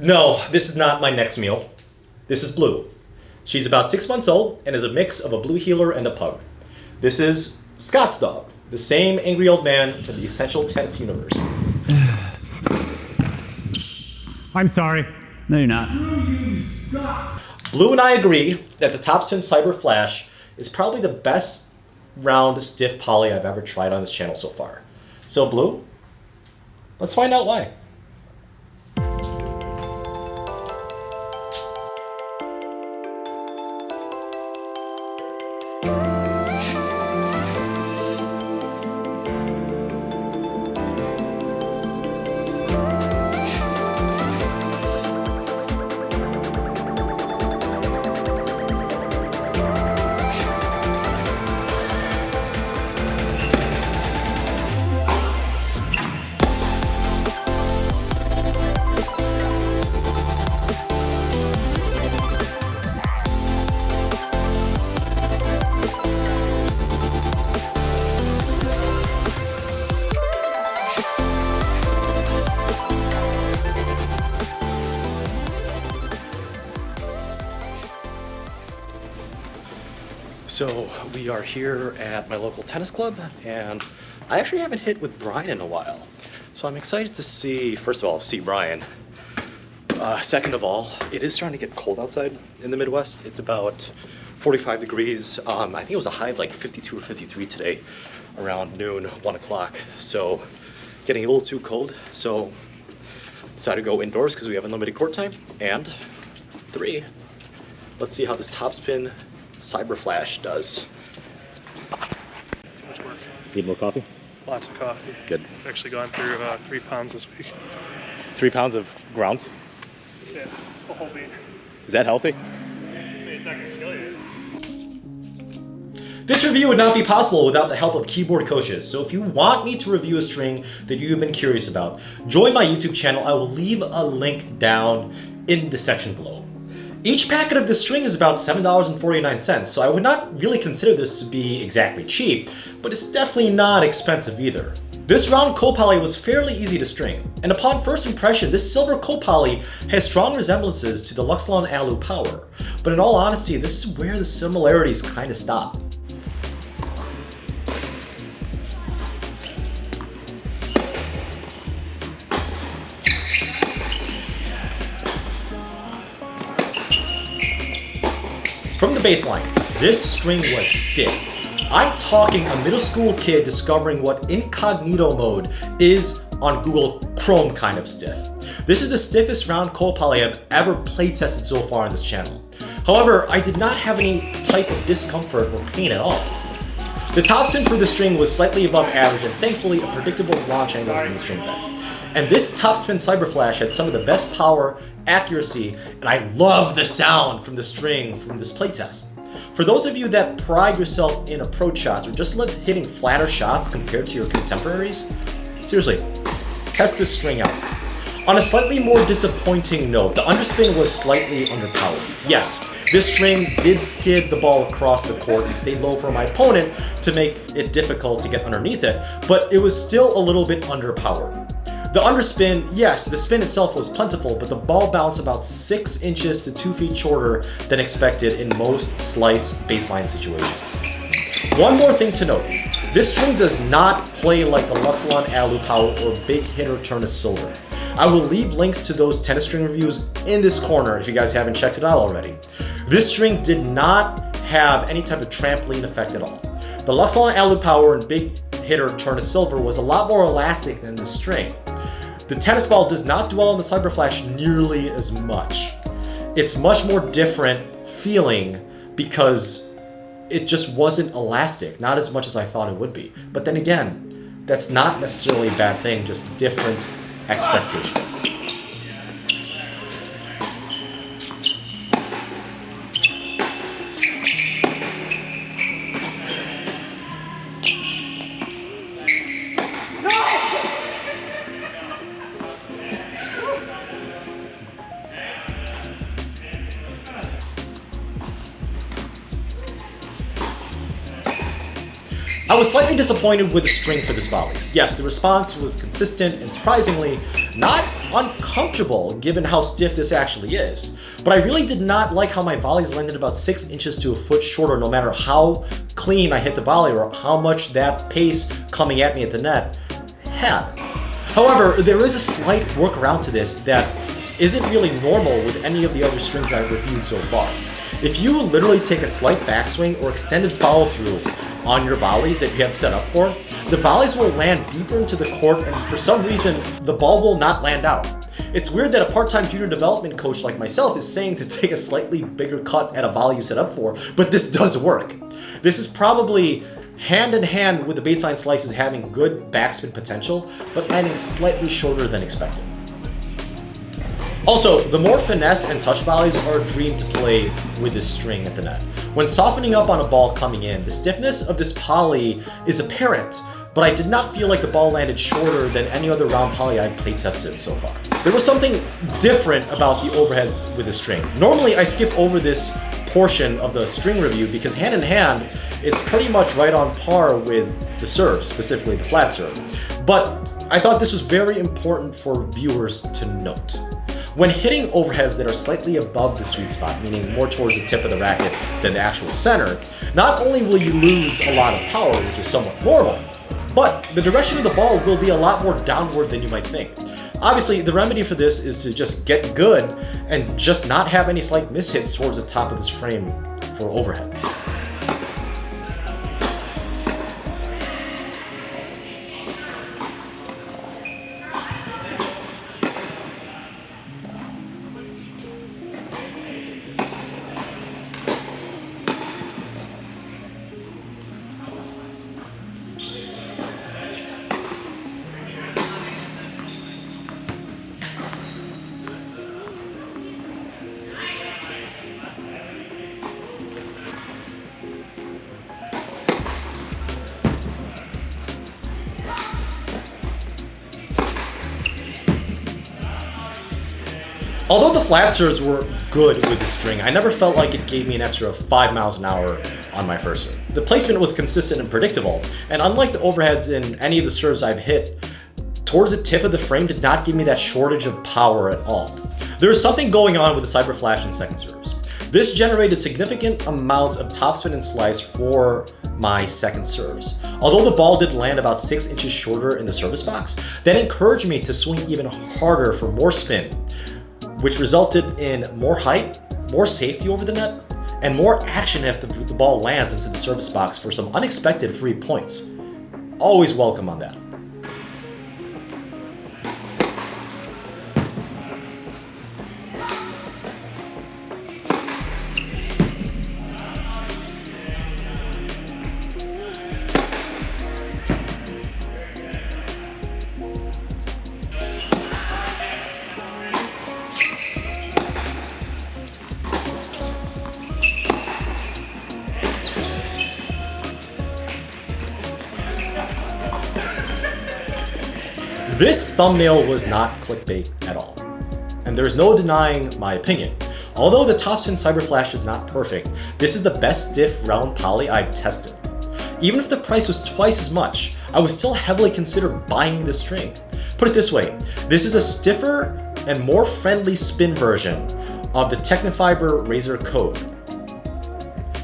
No, this is not my next meal. This is Blue. She's about 6 months old and is a mix of a blue heeler and a pug. This is Scott's dog, the same angry old man in the Essential Tennis universe. I'm sorry. No, you're not. Blue and I agree that the Topspin CyberFlash is probably the best round stiff poly I've ever tried on this channel so far. So Blue, let's find out why. So we are here at my local tennis club, and I actually haven't hit with Brian in a while. So I'm excited to see, first of all, see Brian. Second of all, it is starting to get cold outside in the Midwest. It's about 45 degrees. I think it was a high of like 52 or 53 today, around noon, 1 o'clock. So getting a little too cold. So decided to go indoors because we have unlimited court time. And 3, let's see how this Topspin CyberFlash does. Too much work. Need more coffee? Lots of coffee. Good. I've actually gone through 3 pounds this week. 3 pounds of grounds? Yeah, a whole bean. Is that healthy? It's not gonna kill you. This review would not be possible without the help of keyboard coaches, so if you want me to review a string that you've been curious about, join my YouTube channel. I will leave a link down in the section below. Each packet of this string is about $7.49, so I would not really consider this to be exactly cheap, but it's definitely not expensive either. This round copoly was fairly easy to string, and upon first impression, this silver copoly has strong resemblances to the Luxilon Alu Power, but in all honesty, this is where the similarities kind of stop. From the baseline, this string was stiff. I'm talking a middle school kid discovering what incognito mode is on Google Chrome kind of stiff. This is the stiffest round copoly I've ever play tested so far on this channel. However, I did not have any type of discomfort or pain at all. The topspin for the string was slightly above average and thankfully a predictable launch angle from the string bed. And this Topspin CyberFlash had some of the best power, accuracy, and I love the sound from the string from this playtest. For those of you that pride yourself in approach shots or just love hitting flatter shots compared to your contemporaries, seriously, test this string out. On a slightly more disappointing note, the underspin was slightly underpowered. Yes, this string did skid the ball across the court and stayed low for my opponent to make it difficult to get underneath it, but it was still a little bit underpowered. The underspin, yes, the spin itself was plentiful, but the ball bounced about 6 inches to 2 feet shorter than expected in most slice baseline situations. One more thing to note, this string does not play like the Luxilon Alu Power or Big Hitter Turnus Silver. I will leave links to those tennis string reviews in this corner if you guys haven't checked it out already. This string did not have any type of trampoline effect at all. The Luxilon Alu Power and Big Hitter Turnus Silver was a lot more elastic than this string. The tennis ball does not dwell on the CyberFlash nearly as much. It's much more different feeling because it just wasn't elastic, not as much as I thought it would be. But then again, that's not necessarily a bad thing, just different expectations. I was slightly disappointed with the string for this volleys. Yes, the response was consistent and surprisingly not uncomfortable given how stiff this actually is. But I really did not like how my volleys landed about 6 inches to a foot shorter no matter how clean I hit the volley or how much that pace coming at me at the net had. However, there is a slight workaround to this that isn't really normal with any of the other strings I've reviewed so far. If you literally take a slight backswing or extended follow through on your volleys that you have set up for, the volleys will land deeper into the court and for some reason, the ball will not land out. It's weird that a part-time junior development coach like myself is saying to take a slightly bigger cut at a volley you set up for, but this does work. This is probably hand in hand with the baseline slices having good backspin potential, but landing slightly shorter than expected. Also, the more finesse and touch volleys are a dream to play with this string at the net. When softening up on a ball coming in, the stiffness of this poly is apparent, but I did not feel like the ball landed shorter than any other round poly I've playtested so far. There was something different about the overheads with the string. Normally, I skip over this portion of the string review because hand in hand, it's pretty much right on par with the serve, specifically the flat serve. But I thought this was very important for viewers to note. When hitting overheads that are slightly above the sweet spot, meaning more towards the tip of the racket than the actual center, not only will you lose a lot of power, which is somewhat normal, but the direction of the ball will be a lot more downward than you might think. Obviously, the remedy for this is to just get good and just not have any slight mishits towards the top of this frame for overheads. Although the flat serves were good with the string, I never felt like it gave me an extra 5 miles an hour on my first serve. The placement was consistent and predictable, and unlike the overheads in any of the serves I've hit, towards the tip of the frame did not give me that shortage of power at all. There is something going on with the CyberFlash and second serves. This generated significant amounts of topspin and slice for my second serves. Although the ball did land about 6 inches shorter in the service box, that encouraged me to swing even harder for more spin, which resulted in more height, more safety over the net, and more action if the ball lands into the service box for some unexpected free points. Always welcome on that. This thumbnail was not clickbait at all, and there's no denying my opinion. Although the Topspin CyberFlash is not perfect, this is the best stiff round poly I've tested. Even if the price was twice as much, I would still heavily consider buying this string. Put it this way, this is a stiffer and more friendly spin version of the Technifiber Razor Code.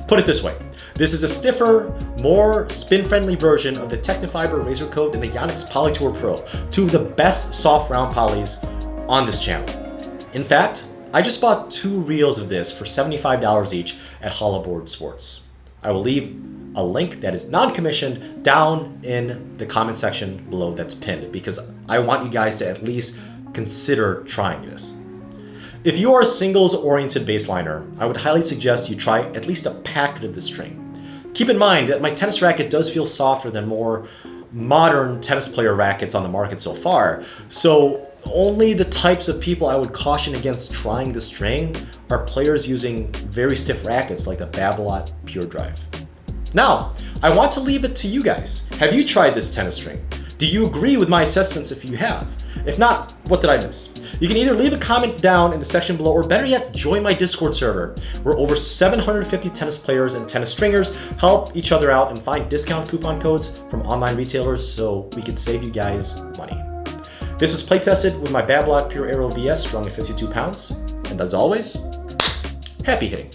Put it this way, this is a stiffer, more spin-friendly version of the Technifiber Razor Code and the Yonex Polytour Pro, two of the best soft round polys on this channel. In fact, I just bought 2 reels of this for $75 each at Hollowboard Sports. I will leave a link that is non-commissioned down in the comment section below that's pinned because I want you guys to at least consider trying this. If you are a singles-oriented baseliner, I would highly suggest you try at least a packet of this string. Keep in mind that my tennis racket does feel softer than more modern tennis player rackets on the market so far, so only the types of people I would caution against trying the string are players using very stiff rackets like the Babolat Pure Drive. Now, I want to leave it to you guys. Have you tried this tennis string? Do you agree with my assessments if you have? If not, what did I miss? You can either leave a comment down in the section below, or better yet, join my Discord server, where over 750 tennis players and tennis stringers help each other out and find discount coupon codes from online retailers so we can save you guys money. This was Playtested with my Bad Block Pure Aero VS strung at 52 pounds. And as always, happy hitting.